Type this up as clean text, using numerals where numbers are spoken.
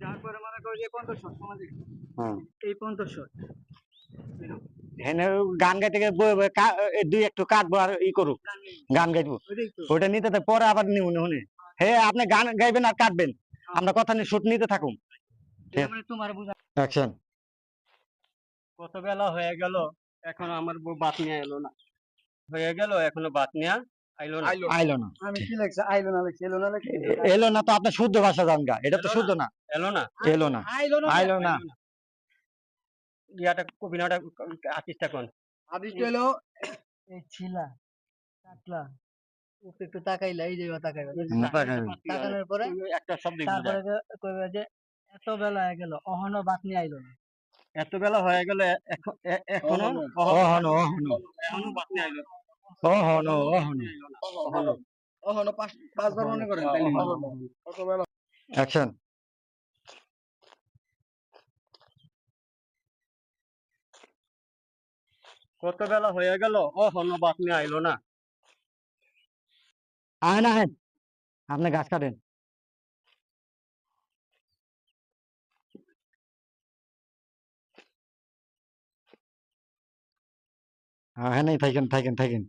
তারপরে মনে করো যে 50 শট আমাদের হ্যাঁ এই 50 শট হেনে গান গাইতে গিয়ে বয়ে বয়ে দুই একটু কাটবো আর ই করুক গান গাইবো ওইটাই তো ওইটা নিতে পরে আবার নিউ শুনে হে আপনি গান গাইবেন আর কাটবেন আমরা কথা নিয়ে শুট নিতে থাকুন এটা মানে তোমার বুঝা অ্যাকশন কত বেলা হয়ে গেল এখনো আমার বউ বাত নিয়ে এলো না হয়ে গেল এখনো বাত নিয়ে আইলো না আইলো না আমি কি লাগছে আইলো না লাগছে এলো না লাগছে এলো না তো আপনার শুদ্ধ ভাষা গান গা এটা তো শুদ্ধ না এলো না এলো না আইলো না আইলো না ইয়াটা কবিনাটা আর্টিস্টটা কোন আর্টিস্ট হলো এই ছিলা কাটলা ওকে একটু তাকাইলা এই যে তাকাইবা তাকানোর পরে একটা শব্দ তারপরে কইবে যে এত বেলা হয়ে গেল অহনো বাত নিয়ে আইলো না এত বেলা হয়ে গেল এখনো অহনো অহনো এখনো বাত নিয়ে আইলো অহনো অহনো অহনো অহনো পাঁচবার মনে করেন তাইলে কত বেলা অ্যাকশন কত বেলা হয়ে গেল অহনো বাত নিয়ে আইলো না আহেন আহেন আপনি গাছ কাটেন হ্যাঁ থাকেন থাকেন থাকেন